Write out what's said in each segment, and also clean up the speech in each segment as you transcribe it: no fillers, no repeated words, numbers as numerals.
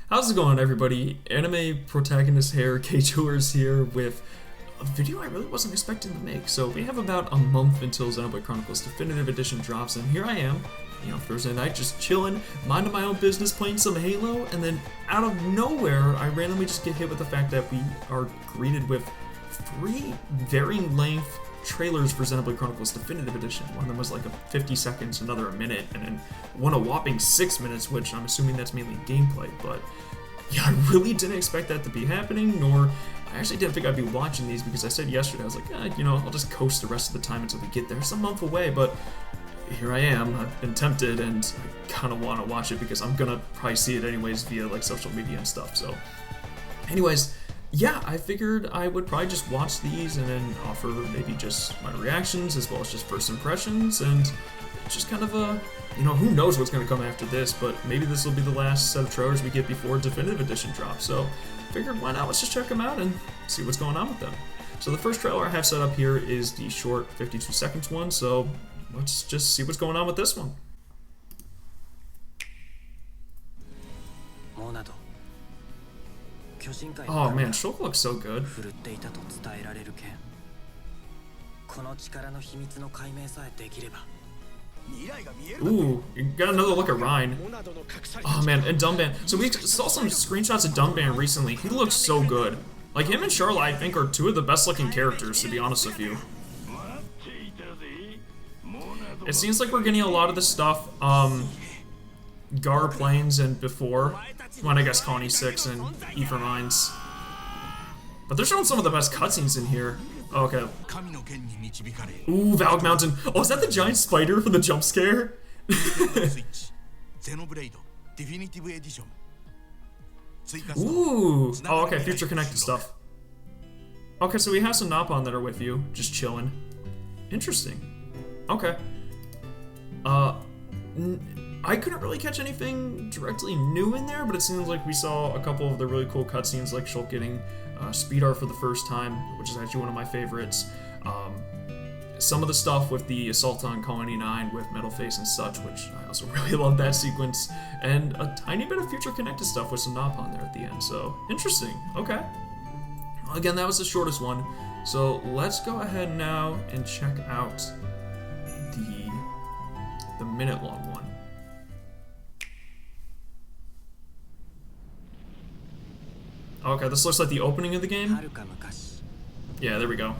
How's it going, everybody? Anime protagonist hair, K-Tours here with a video I really wasn't expecting to make. So we have about a month until Xenoblade Chronicles Definitive Edition drops, and here I am, Thursday night, just chilling, minding my own business, playing some Halo, and then out of nowhere, I randomly just get hit with the fact that we are greeted with 3 varying length trailers for Xenoblade Chronicles Definitive Edition. One of them was like 50 seconds, another a minute, and then one a whopping 6 minutes, which I'm assuming that's mainly gameplay, but yeah, I really didn't expect that to be happening, nor I actually didn't think I'd be watching these because I said yesterday, I was like, I'll just coast the rest of the time until we get there. It's a month away, but here I am. I've been tempted, and I kind of want to watch it because I'm gonna probably see it anyways via like social media and stuff. So anyways, yeah, I figured I would probably just watch these and then offer maybe just my reactions as well as just first impressions, and just kind of who knows what's going to come after this, but maybe this will be the last set of trailers we get before Definitive Edition drops. So figured why not, let's just check them out and see what's going on with them. So the first trailer I have set up here is the short 52 seconds one, so let's just see what's going on with this one. Oh man, Shulk looks so good. Ooh, you got another look at Ryan. Oh man, and Dunban. So we saw some screenshots of Dunban recently. He looks so good. Like him and Charlotte, I think, are 2 of the best looking characters, to be honest with you. It seems like we're getting a lot of the stuff Gar Plains and before, when I guess Connie 6 and Aether Mines. But they're showing some of the best cutscenes in here. Oh, okay. Ooh, Valk Mountain. Oh, is that the giant spider from the jump scare? Ooh. Oh, okay, future connected stuff. Okay, so we have some Napon that are with you, just chilling. Interesting. Okay. I couldn't really catch anything directly new in there, but it seems like we saw a couple of the really cool cutscenes, like Shulk getting Speed Art for the first time, which is actually one of my favorites. Some of the stuff with the assault on Colony 9 with Metal Face and such, which I also really love that sequence, and a tiny bit of future connected stuff with some Napon there at the end, so interesting. Okay. Again, that was the shortest one, so let's go ahead now and check out the minute-long one. Okay, this looks like the opening of the game. Yeah, there we go.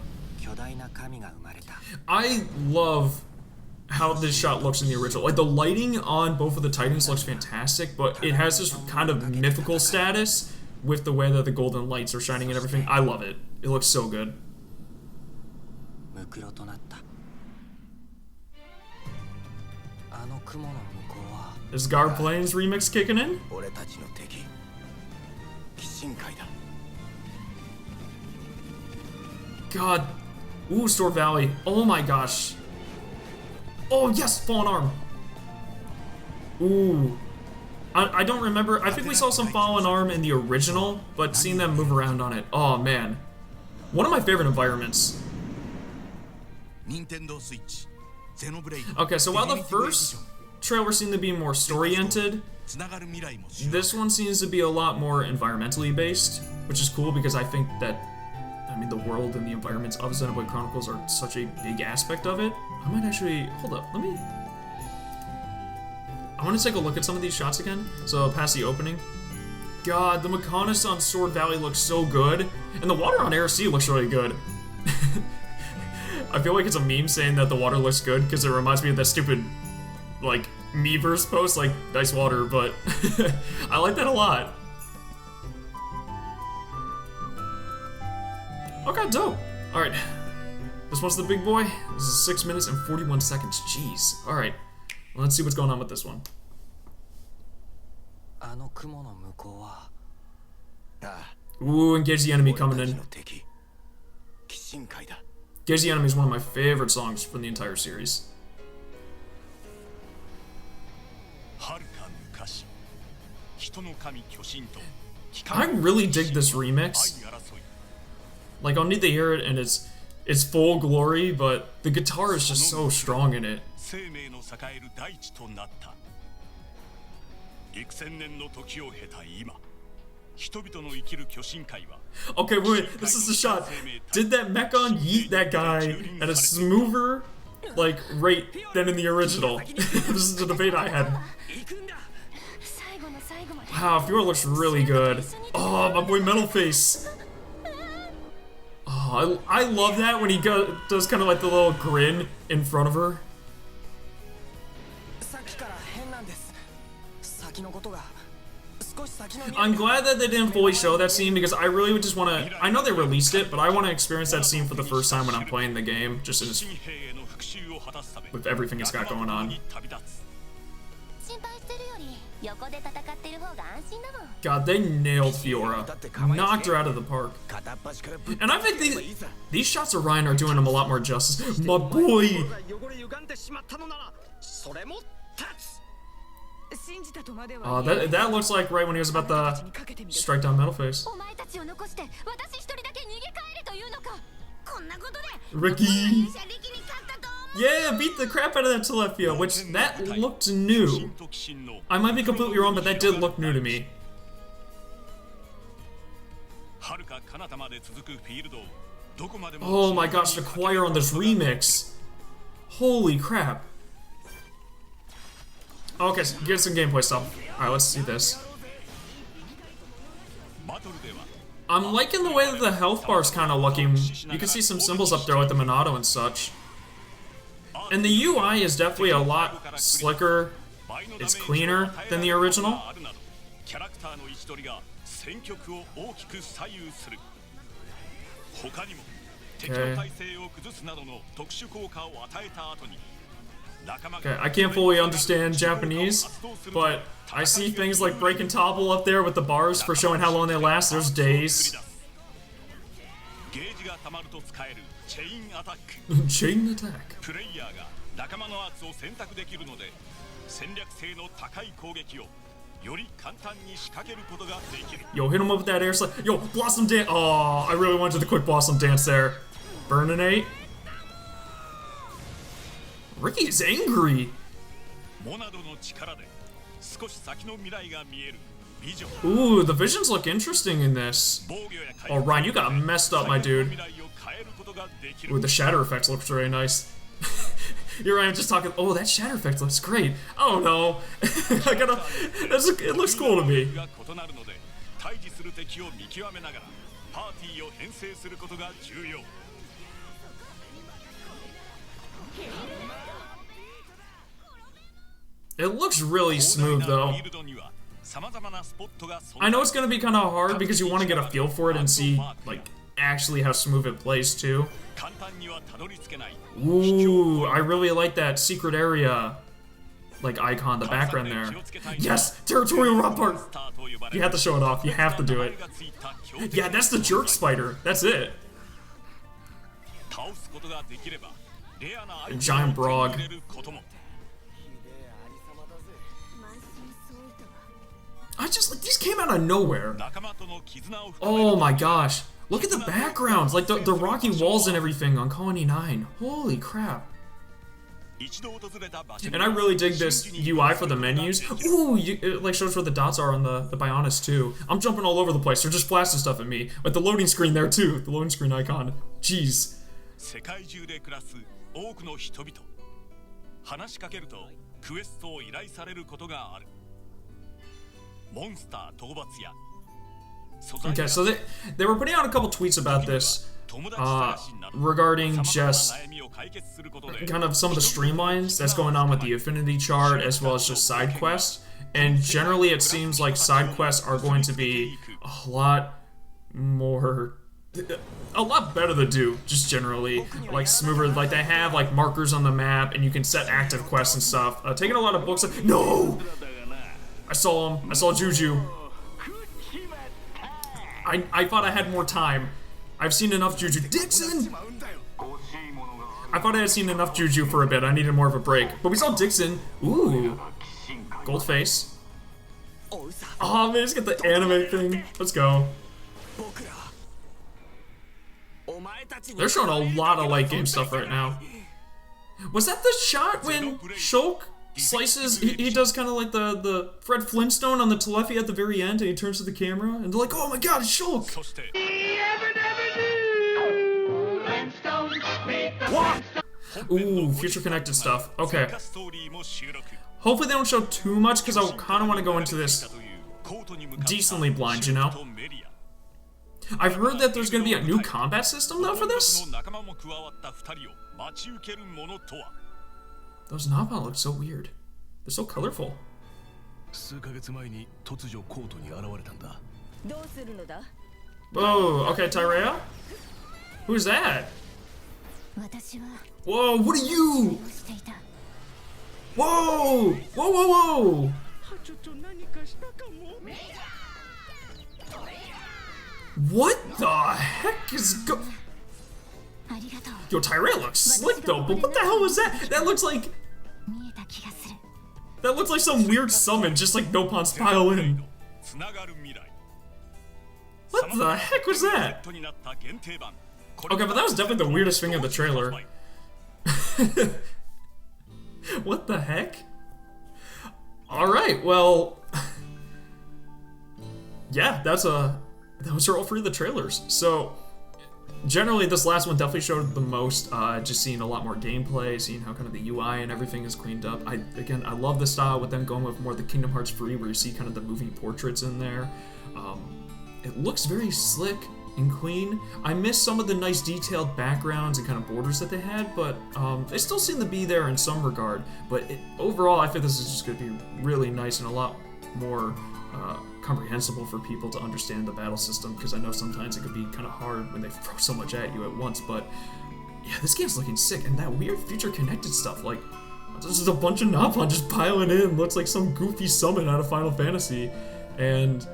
I love how this shot looks in the original. Like, the lighting on both of the Titans looks fantastic, but it has this kind of mythical status with the way that the golden lights are shining and everything. I love it. It looks so good. Is Gar Plains remix kicking in? God. Ooh, Store Valley. Oh my gosh. Oh yes, Fallen Arm. Ooh. I don't remember. I think we saw some Fallen Arm in the original, but seeing them move around on it. Oh man. One of my favorite environments. Okay, so while the first trailer seemed to be more story-oriented, this one seems to be a lot more environmentally based, which is cool because I think that, the world and the environments of Xenoblade Chronicles are such a big aspect of it. I might actually, hold up, I want to take a look at some of these shots again. So past the opening. God, the Mechonis on Sword Valley looks so good, and the water on Air Sea looks really good. I feel like it's a meme saying that the water looks good because it reminds me of that stupid, like, Miiverse post, like, nice water, but I like that a lot. Okay, dope. Alright. This one's the big boy. This is 6 minutes and 41 seconds. Jeez. Alright. Well, let's see what's going on with this one. Ooh, engage the enemy coming in. Engage the enemy is one of my favorite songs from the entire series. I really dig this remix. Like, I'll need to hear it in its full glory, but the guitar is just so strong in it. 幾千年の時を経た今 Okay, wait, this is the shot. Did that Mechon yeet that guy at a smoother, like, rate than in the original? This is the debate I had. Wow, Fiora looks really good. Oh, my boy Metal Face. Oh, I love that when he does kind of like the little grin in front of her. I'm glad that they didn't fully show that scene because I really would just want to. I know they released it, but I want to experience that scene for the first time when I'm playing the game, just with everything it's got going on. God, they nailed Fiora. Knocked her out of the park. And I think these shots of Ryan are doing him a lot more justice. My boy! That looks like right when he was about to strike down Metal Face. Ricky! Yeah, beat the crap out of that Telefia, which that looked new. I might be completely wrong, but that did look new to me. Oh my gosh, the choir on this remix. Holy crap. Okay, so get some gameplay stuff. Alright, let's see this. I'm liking the way that the health bar's kind of looking. You can see some symbols up there like the Monado and such. And the UI is definitely a lot slicker. It's cleaner than the original. Okay. Okay, I can't fully understand Japanese, but I see things like break and topple up there with the bars for showing how long they last. There's days. Chain attack. Yo, hit him up with that air slide. Yo, Blossom Dance. Oh, I really wanted the quick Blossom Dance there. Burninate. Ricky is angry. Ooh, the visions look interesting in this. Oh, Ryan, you got messed up, my dude. Ooh, the shatter effect looks very nice. Here I am just talking. Oh, that shatter effect looks great. I don't know. It looks cool to me. It looks really smooth though. I know it's gonna be kind of hard because you want to get a feel for it and see like actually how smooth it plays too. Ooh, I really like that secret area like icon in the background there. Yes, territorial rock part. You have to show it off. You have to do it. Yeah, that's the jerk spider. That's it. A giant Brog. I just like these came out of nowhere. Oh my gosh. Look at the backgrounds, like the rocky walls and everything on Colony 9. Holy crap. And I really dig this UI for the menus. Ooh, it like shows where the dots are on the Bionis too. I'm jumping all over the place. They're just flashing stuff at me. But the loading screen there too. The loading screen icon. Jeez. Okay, so they were putting out a couple tweets about this regarding just kind of some of the streamlines that's going on with the Affinity chart as well as just side quests. And generally it seems like side quests are going to be a lot better to do, just generally, like smoother. Like they have like markers on the map and you can set active quests and stuff. Taking a lot of books. No! I saw him. I saw Juju. I thought I had more time. I've seen enough Juju. Dixon! I thought I had seen enough Juju for a bit. I needed more of a break. But we saw Dixon. Ooh. Gold face. Oh man, just get the anime thing. Let's go. They're showing a lot of late game stuff right now. Was that the shot when Shulk slices. He does kind of like the Fred Flintstone on the Telephy at the very end, and he turns to the camera, and they're like, "Oh my God, it's Shulk!" Ooh, future connected stuff. Okay. Hopefully they don't show too much, because I kind of want to go into this decently blind, you know? I've heard that there's going to be a new combat system, though, for this. Those Nappa look so weird. They're so colorful. Oh, okay, Tyrea? Who's that? Whoa, what are you? Whoa! Whoa, whoa, whoa! What the heck is Yo, Tyrea looks slick though, but what the hell was that? That looks like some weird summon, just like Nopon's violin. What the heck was that? Okay, but that was definitely the weirdest thing in the trailer. What the heck? Alright, well... yeah, those are all three of the trailers. So, generally this last one definitely showed the most, just seeing a lot more gameplay, seeing how kind of the UI and everything is cleaned up. I love the style with them going with more the Kingdom Hearts 3, where you see kind of the moving portraits in there. It looks very slick and clean. I miss some of the nice detailed backgrounds and kind of borders that they had, but they still seem to be there in some regard. But overall, I think this is just going to be really nice and a lot more comprehensible for people to understand the battle system, because I know sometimes it could be kind of hard when they throw so much at you at once. But yeah, this game's looking sick, and that weird future connected stuff, like this is a bunch of Nappa just piling in, looks like some goofy summon out of Final Fantasy. And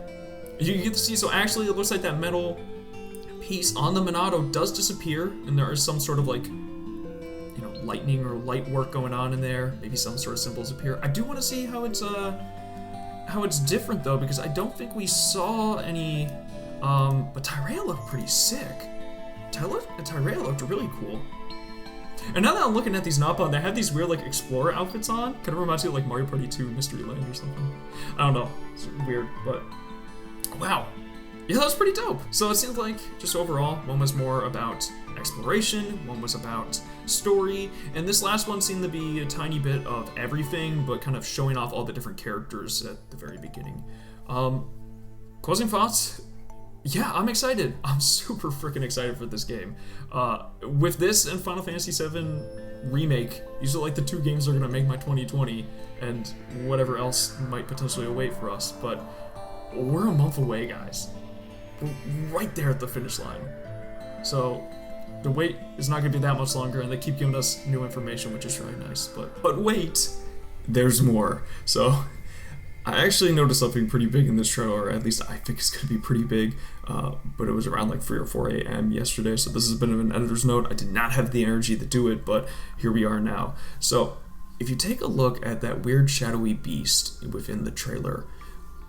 you get to see, so actually it looks like that metal piece on the Monado does disappear, and there is some sort of like, you know, lightning or light work going on in there. Maybe some sort of symbols appear. I do want to see how it's different though, because I don't think we saw any. But Tyrea looked pretty sick. Tyrea looked really cool. And now that I'm looking at these Nappa, they have these weird like explorer outfits on. Kind of reminds me of like Mario Party 2 Mystery Land or something. I don't know. It's weird, but wow. Yeah, that was pretty dope. So it seems like, just overall, one was more about exploration, one was about story, and this last one seemed to be a tiny bit of everything, but kind of showing off all the different characters at the very beginning. Closing thoughts? Yeah, I'm excited. I'm super freaking excited for this game. With this and Final Fantasy VII Remake, these are like the two games that are going to make my 2020, and whatever else might potentially await for us, but we're a month away, guys. We're right there at the finish line. So the wait is not going to be that much longer, and they keep giving us new information, which is really nice. But wait, there's more. So I actually noticed something pretty big in this trailer, or at least I think it's going to be pretty big, but it was around like 3 or 4 a.m. yesterday, so this has been an editor's note. I did not have the energy to do it, but here we are now. So if you take a look at that weird shadowy beast within the trailer,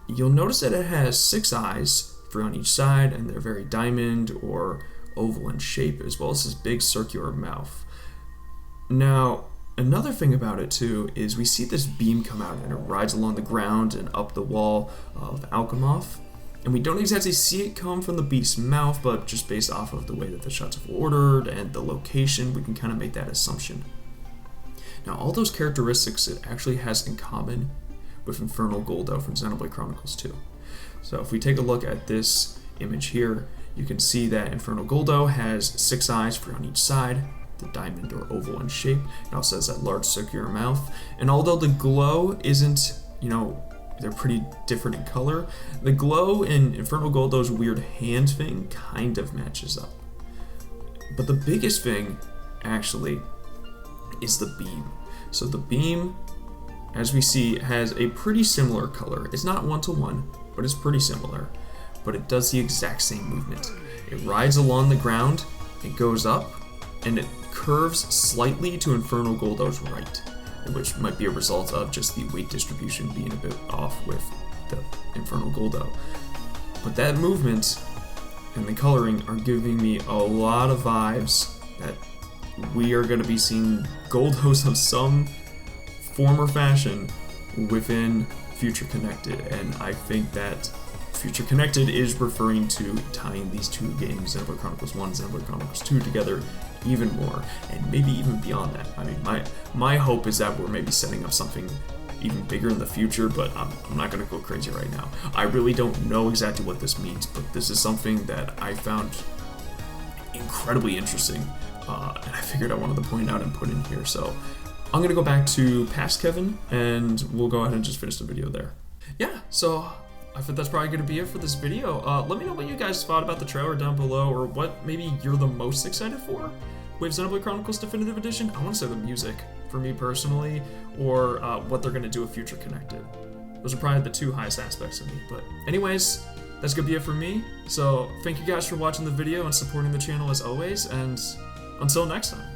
you'll notice that it has 6 eyes, 3 on each side, and they're very diamond or oval in shape, as well as this big circular mouth. Now, another thing about it too is we see this beam come out, and it rides along the ground and up the wall of Alchemoth, and we don't exactly see it come from the beast's mouth, but just based off of the way that the shots are ordered and the location, we can kind of make that assumption. Now, all those characteristics it actually has in common with Infernal Goldo from Xenoblade Chronicles 2. So if we take a look at this image here, you can see that Infernal Goldo has 6 eyes, 3 on each side, the diamond or oval in shape. It also has that large circular mouth. And although the glow isn't, you know, they're pretty different in color, the glow in Infernal Goldo's weird hand thing kind of matches up. But the biggest thing, actually, is the beam. So the beam, as we see, has a pretty similar color. It's not 1-to-1, but it's pretty similar. But it does the exact same movement. It rides along the ground, it goes up, and it curves slightly to Infernal Goldo's right, which might be a result of just the weight distribution being a bit off with the Infernal Goldo. But that movement and the coloring are giving me a lot of vibes that we are going to be seeing Goldos of some form or fashion within Future Connected, and I think that Future Connected is referring to tying these two games, Xenoblade Chronicles 1 and Xenoblade Chronicles 2, together even more, and maybe even beyond that. I mean, my hope is that we're maybe setting up something even bigger in the future, but I'm not going to go crazy right now. I really don't know exactly what this means, but this is something that I found incredibly interesting, and I figured I wanted to point out and put in here. So I'm going to go back to Past Kevin, and we'll go ahead and just finish the video there. Yeah, so I think that's probably going to be it for this video. Let me know what you guys thought about the trailer down below, or what maybe you're the most excited for with Xenoblade Chronicles Definitive Edition. I want to say the music, for me personally, or what they're going to do with Future Connected. Those are probably the two highest aspects of me. But anyways, that's going to be it for me. So thank you guys for watching the video and supporting the channel as always, and until next time.